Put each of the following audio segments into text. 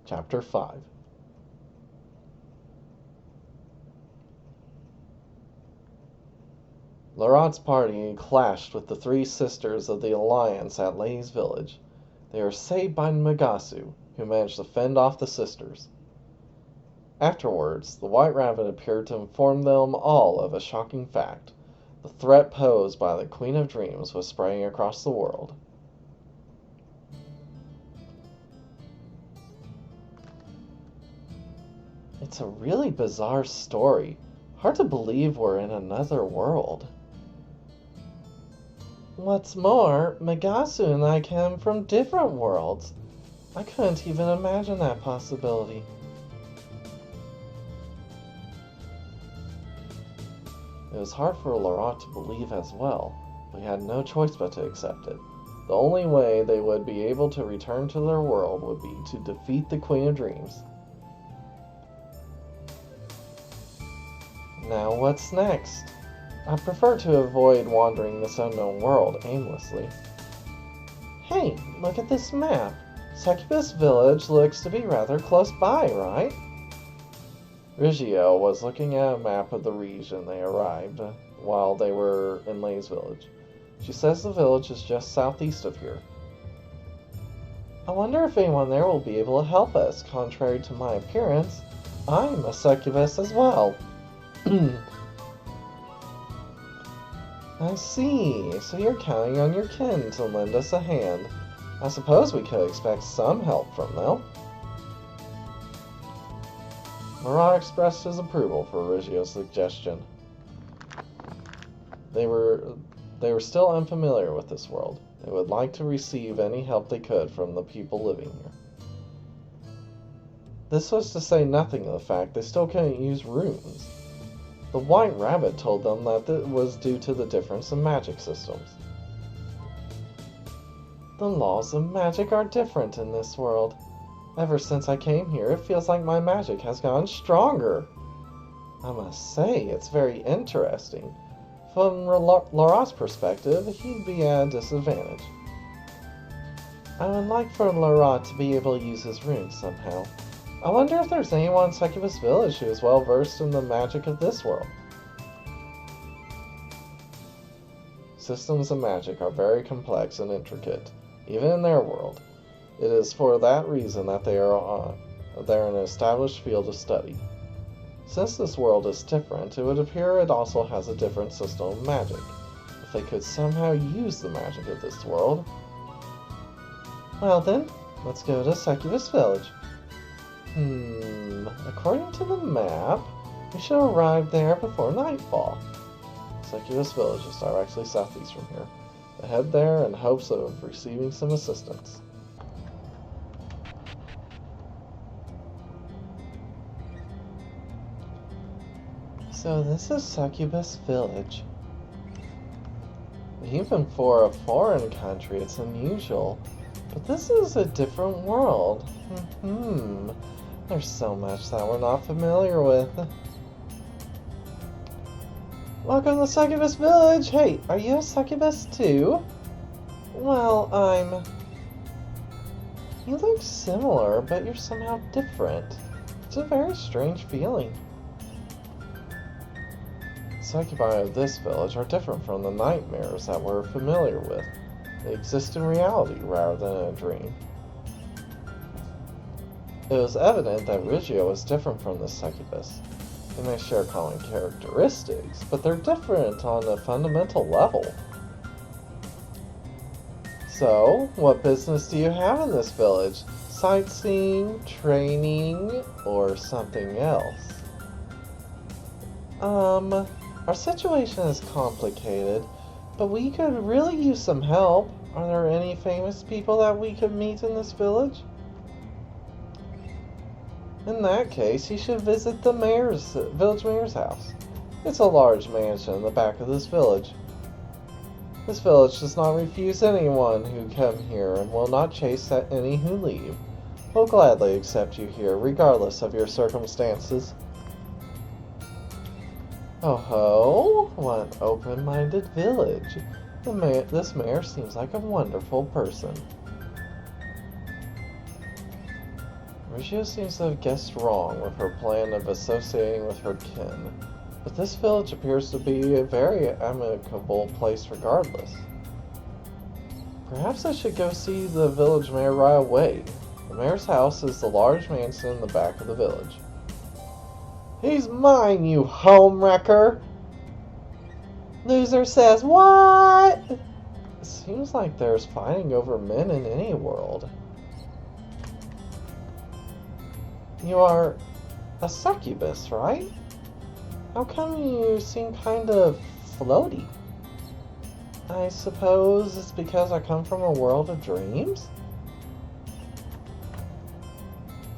Chapter 5. Laurent's party clashed with the three sisters of the Alliance at Lay's village. They were saved by Magasu, who managed to fend off the sisters. Afterwards, the White Rabbit appeared to inform them all of a shocking fact. The threat posed by the Queen of Dreams was spreading across the world. It's a really bizarre story. Hard to believe we're in another world. What's more, Magasu and I came from different worlds. I couldn't even imagine that possibility. It was hard for Laurent to believe as well, but he had no choice but to accept it. The only way they would be able to return to their world would be to defeat the Queen of Dreams. Now what's next? I prefer to avoid wandering this unknown world aimlessly. Hey, look at this map. Succubus Village looks to be rather close by, right? Riggio was looking at a map of the region they arrived while they were in Lay's village. She says the village is just southeast of here. I wonder if anyone there will be able to help us. Contrary to my appearance, I'm a succubus as well. I see. So you're counting on your kin to lend us a hand. I suppose we could expect some help from them. Laurent expressed his approval for Riggio's suggestion. They were still unfamiliar with this world. They would like to receive any help they could from the people living here. This was to say nothing of the fact they still couldn't use runes. The White Rabbit told them that it was due to the difference in magic systems. The laws of magic are different in this world. Ever since I came here, it feels like my magic has gotten stronger. I must say, it's very interesting. From Laurent's perspective, he'd be at a disadvantage. I would like for Laurent to be able to use his runes somehow. I wonder if there's anyone in Succubus Village who is well versed in the magic of this world. Systems of magic are very complex and intricate, even in their world. It is for that reason that they're an established field of study. Since this world is different, it would appear it also has a different system of magic. If they could somehow use the magic of this world... Well then, let's go to Succubus Village. According to the map, we should arrive there before nightfall. Succubus Village is directly southeast from here. I head there in hopes of receiving some assistance. So this is Succubus Village. Even for a foreign country, it's unusual. But this is a different world. There's so much that we're not familiar with. Welcome to Succubus Village! Hey, are you a succubus too? Well, You look similar, but you're somehow different. It's a very strange feeling. Succubi of this village are different from the nightmares that we're familiar with. They exist in reality rather than in a dream. It was evident that Riggio was different from the succubus. They may share common characteristics, but they're different on a fundamental level. So, what business do you have in this village? Sightseeing, training, or something else? Our situation is complicated, but we could really use some help. Are there any famous people that we could meet in this village? In that case, you should visit the village mayor's house. It's a large mansion in the back of this village. This village does not refuse anyone who come here and will not chase at any who leave. We'll gladly accept you here, regardless of your circumstances. Oh ho, what an open-minded village. This mayor seems like a wonderful person. Crucio seems to have guessed wrong with her plan of associating with her kin, but this village appears to be a very amicable place regardless. Perhaps I should go see the village mayor right away. The mayor's house is the large mansion in the back of the village. He's mine, you homewrecker! Loser says what? It seems like there's fighting over men in any world. You are a succubus, right? How come you seem kind of floaty? I suppose it's because I come from a world of dreams?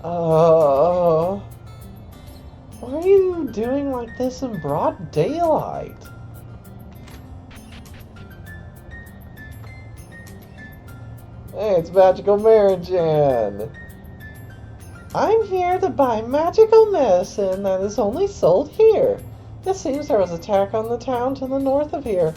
What are you doing like this in broad daylight? Hey, it's Magical Marijan. I'm here to buy magical medicine that is only sold here. It seems there was an attack on the town to the north of here.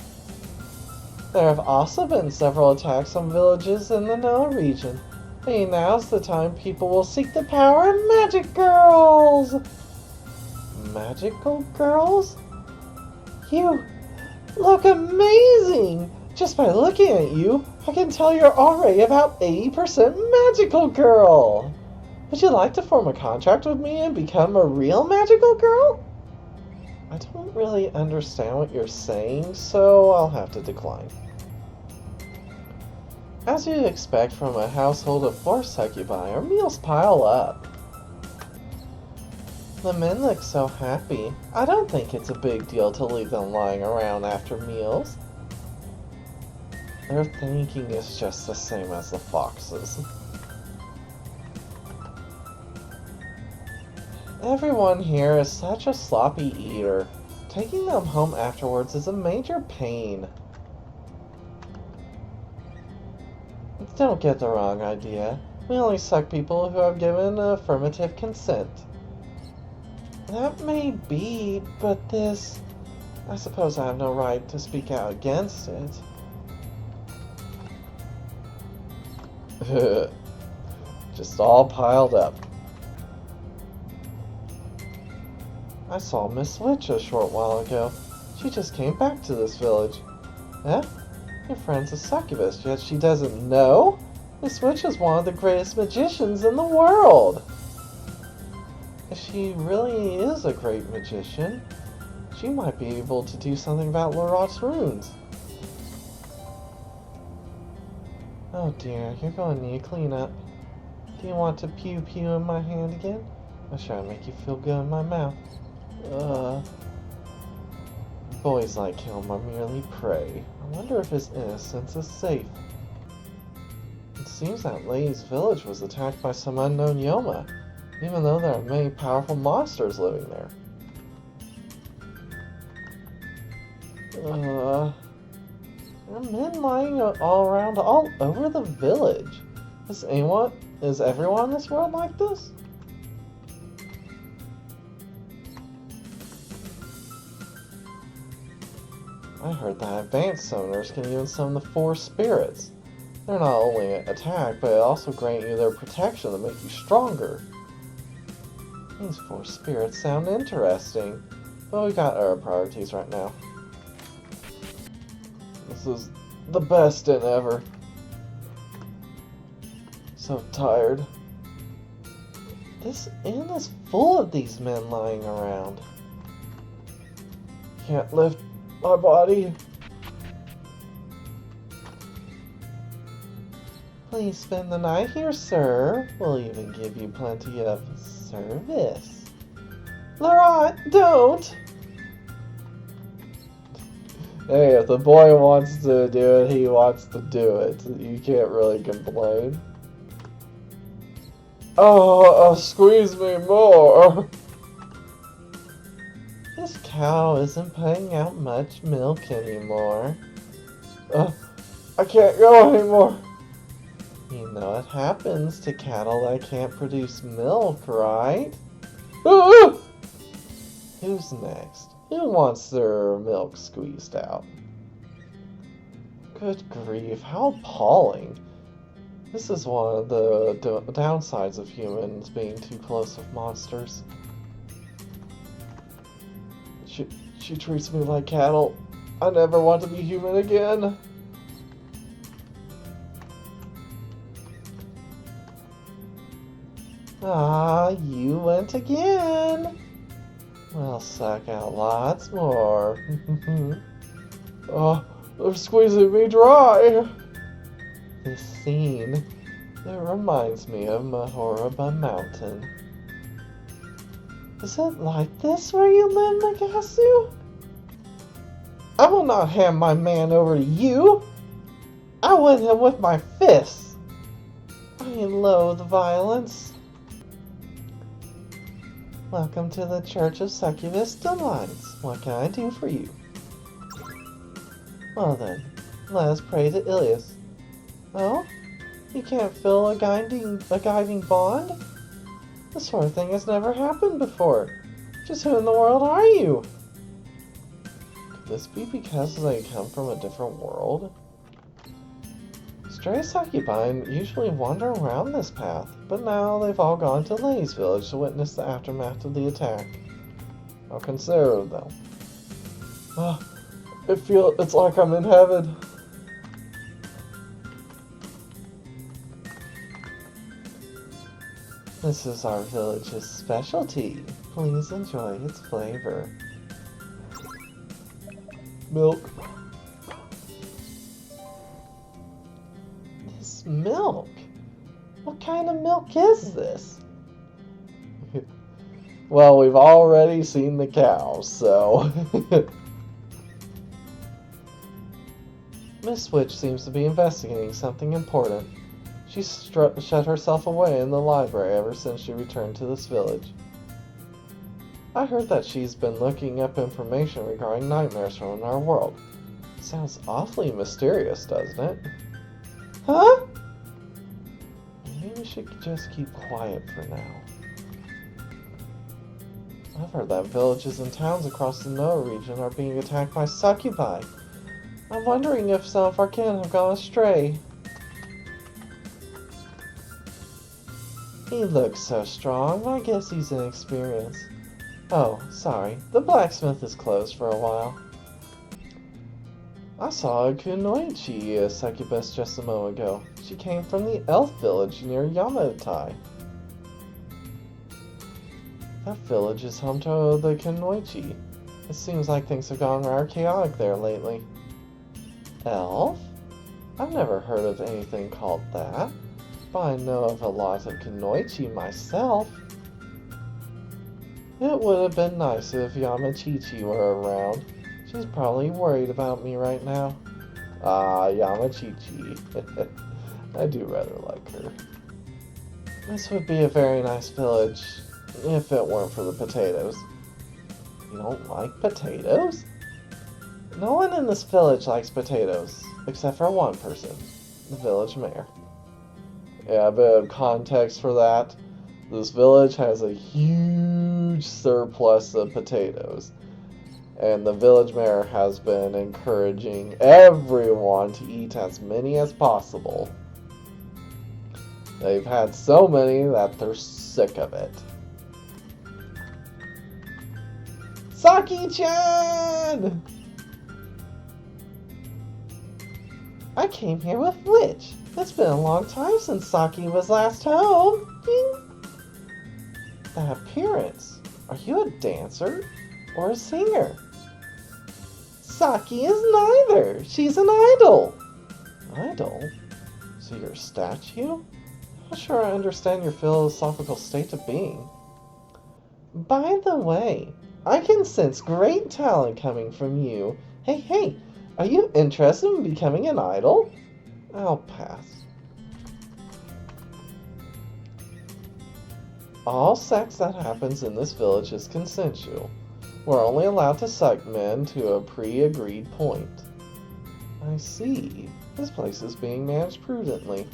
There have also been several attacks on villages in the Noah region. Hey, now's the time people will seek the power of magic girls! Magical girls? You look amazing! Just by looking at you, I can tell you're already about 80% magical girl! Would you like to form a contract with me and become a real magical girl? I don't really understand what you're saying, so I'll have to decline. As you'd expect from a household of 4 succubi, our meals pile up. The men look so happy. I don't think it's a big deal to leave them lying around after meals. Their thinking is just the same as the foxes. Everyone here is such a sloppy eater. Taking them home afterwards is a major pain. Don't get the wrong idea. We only suck people who have given affirmative consent. That may be, but this... I suppose I have no right to speak out against it. Just all piled up. I saw Miss Witch a short while ago. She just came back to this village. Eh? Your friend's a succubus, yet she doesn't know? Miss Witch is one of the greatest magicians in the world! If she really is a great magician, she might be able to do something about Laurent's runes. Oh dear, you're going to need cleanup. Do you want to pew-pew in my hand again? I'll try to make you feel good in my mouth. Boys like him are merely prey. I wonder if his innocence is safe. It seems that Lady's village was attacked by some unknown Yoma, even though there are many powerful monsters living there. There are men lying all around all over the village. Is everyone in this world like this? I heard that advanced summoners can even summon the 4 spirits. They're not only attack, but also grant you their protection to make you stronger. These 4 spirits sound interesting, but we got our priorities right now. This is the best inn ever. So tired. This inn is full of these men lying around. Can't lift my body. Please spend the night here, sir. We'll even give you plenty of service. Laurent, don't! Hey, if the boy wants to do it, he wants to do it. You can't really complain. Oh, squeeze me more! This cow isn't putting out much milk anymore. I can't go anymore. You know it happens to cattle that can't produce milk, right? Who's next? Who wants their milk squeezed out? Good grief, how appalling. This is one of the downsides of humans being too close with monsters. She treats me like cattle. I never want to be human again. Ah, you went again. We'll suck out lots more. Oh, they're squeezing me dry. This scene, it reminds me of Mahoraba Mountain. Is it like this where you live, Nagasu? I will not hand my man over to you. I win him with my fists. I loathe violence. Welcome to the Church of Succubus Delights. What can I do for you? Well then, let us pray to Ilias. Oh? You can't feel a guiding bond? This sort of thing has never happened before. Just who in the world are you? Could this be because they come from a different world? Stray succubi usually wander around this path, but now they've all gone to Lady's village to witness the aftermath of the attack. I'll consider them. Oh, it's like I'm in heaven. This is our village's specialty. Please enjoy its flavor. Milk. This milk? What kind of milk is this? Well, we've already seen the cows, so... Miss Witch seems to be investigating something important. She's shut herself away in the library ever since she returned to this village. I heard that she's been looking up information regarding nightmares from our world. Sounds awfully mysterious, doesn't it? Huh? Maybe we should just keep quiet for now. I've heard that villages and towns across the Noah region are being attacked by succubi. I'm wondering if some of our kin have gone astray. He looks so strong, I guess he's inexperienced. Oh, sorry, the blacksmith is closed for a while. I saw a kunoichi succubus just a moment ago. She came from the elf village near Yamatai. That village is home to the kunoichi. It seems like things have gone rather chaotic there lately. Elf? I've never heard of anything called that. But I know of a lot of kunoichi myself. It would have been nice if Yamachichi were around. She's probably worried about me right now. Ah, Yamachichi. I do rather like her. This would be a very nice village if it weren't for the potatoes. You don't like potatoes? No one in this village likes potatoes, except for one person, the village mayor. Yeah, a bit of context for that. This village has a huge surplus of potatoes. And the village mayor has been encouraging everyone to eat as many as possible. They've had so many that they're sick of it. Saki-chan! I came here with Witch. It's been a long time since Saki was last home. Bing. That appearance. Are you a dancer or a singer? Saki is neither. She's an idol. Idol? So you're a statue? I'm not sure I understand your philosophical state of being. By the way, I can sense great talent coming from you. Hey, are you interested in becoming an idol? I'll pass. All sex that happens in this village is consensual. We're only allowed to suck men to a pre-agreed point. I see. This place is being managed prudently.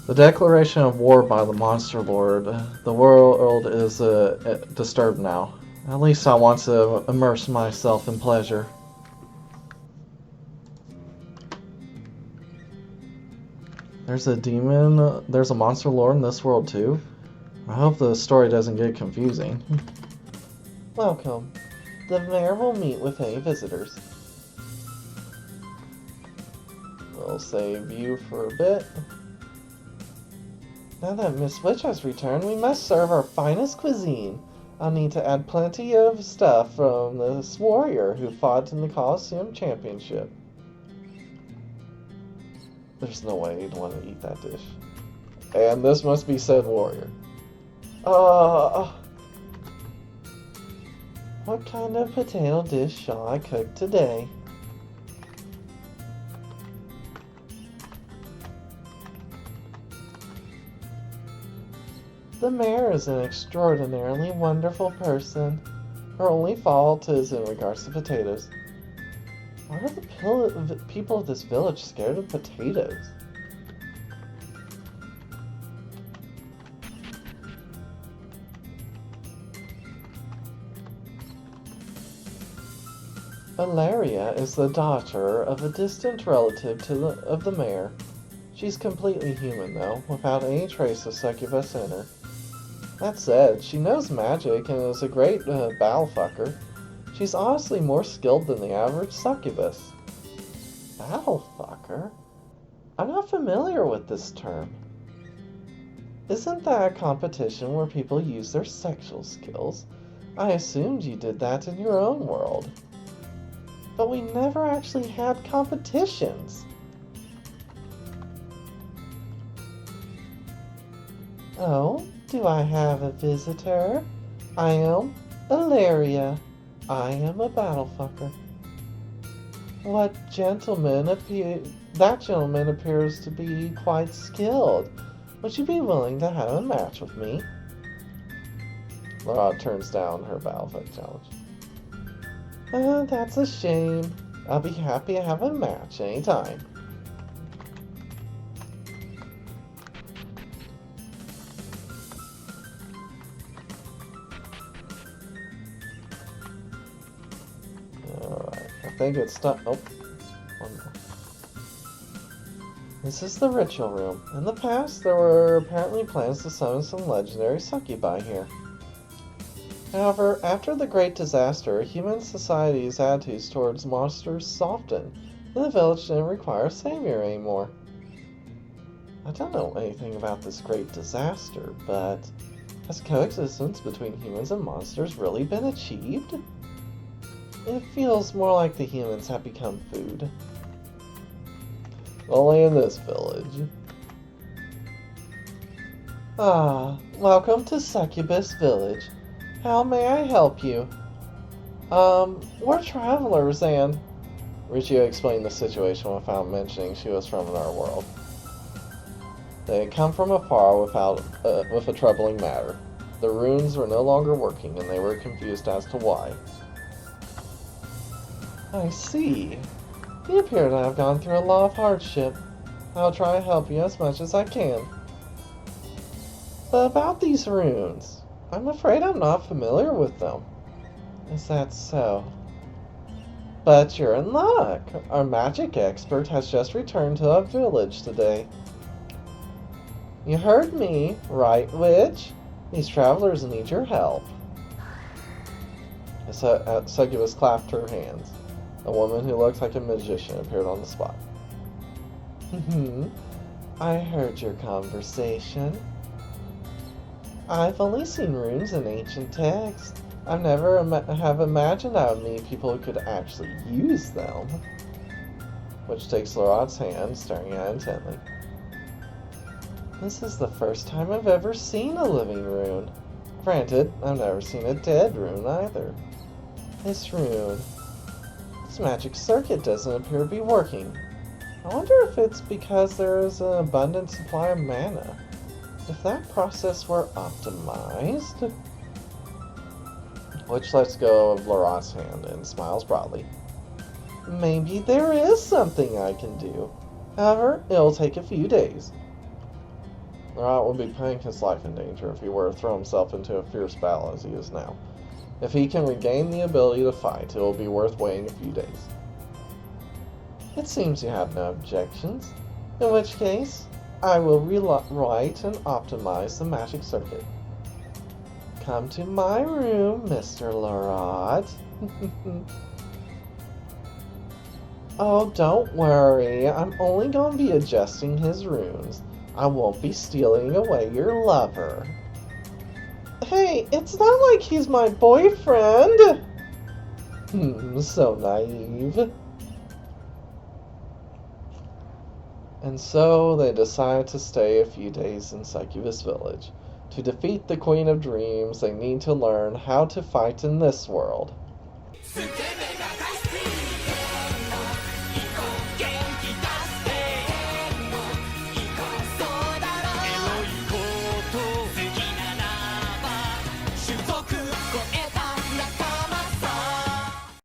The declaration of war by the Monster Lord. The world is disturbed now. At least I want to immerse myself in pleasure. There's a monster lord in this world too? I hope the story doesn't get confusing. Welcome. The mayor will meet with any visitors. We'll save you for a bit. Now that Miss Witch has returned, we must serve our finest cuisine. I'll need to add plenty of stuff from this warrior who fought in the Coliseum Championship. There's no way you'd want to eat that dish. And this must be said warrior. What kind of potato dish shall I cook today? The mayor is an extraordinarily wonderful person. Her only fault is in regards to potatoes. Why are the people of this village scared of potatoes? Valeria is the daughter of a distant relative of the mayor. She's completely human, though, without any trace of succubus in her. That said, she knows magic and is a great battle fucker. She's honestly more skilled than the average succubus. Battle fucker? I'm not familiar with this term. Isn't that a competition where people use their sexual skills? I assumed you did that in your own world. But we never actually had competitions. Oh, do I have a visitor? I am Valeria. I am a battle fucker. That gentleman appears to be quite skilled. Would you be willing to have a match with me? Laura turns down her battle fuck challenge. That's a shame. I'll be happy to have a match anytime. Alright, I think it's done. Oh, one more. This is the ritual room. In the past, there were apparently plans to summon some legendary succubi here. However, after the Great Disaster, human society's attitudes towards monsters softened, and the village didn't require a savior anymore. I don't know anything about this Great Disaster, but has coexistence between humans and monsters really been achieved? It feels more like the humans have become food. Only in this village. Welcome to Succubus Village. How may I help you? We're travelers and... Riccio explained the situation without mentioning she was from our world. They had come from afar with a troubling matter. The runes were no longer working and they were confused as to why. I see. You appear to have gone through a lot of hardship. I'll try to help you as much as I can. But about these runes... I'm afraid I'm not familiar with them. Is that so? But you're in luck. Our magic expert has just returned to our village today. You heard me, right, witch? These travelers need your help. Succubus clapped her hands. A woman who looked like a magician appeared on the spot. I heard your conversation. I've only seen runes in ancient texts. I've never have imagined how many people who could actually use them. Which takes Laurent's hand, staring at it intently. This is the first time I've ever seen a living rune. Granted, I've never seen a dead rune either. This rune... This magic circuit doesn't appear to be working. I wonder if it's because there is an abundant supply of mana. If that process were optimized... Which lets go of Laurent's hand and smiles broadly. Maybe there is something I can do. However, it'll take a few days. Laurent would be putting his life in danger if he were to throw himself into a fierce battle as he is now. If he can regain the ability to fight, it will be worth waiting a few days. It seems you have no objections. In which case, I will rewrite and optimize the magic circuit. Come to my room, Mr. Lorot. Oh, don't worry. I'm only going to be adjusting his runes. I won't be stealing away your lover. Hey, it's not like he's my boyfriend. So naive. And so they decide to stay a few days in Succubus Village. To defeat the Queen of Dreams, they need to learn how to fight in this world.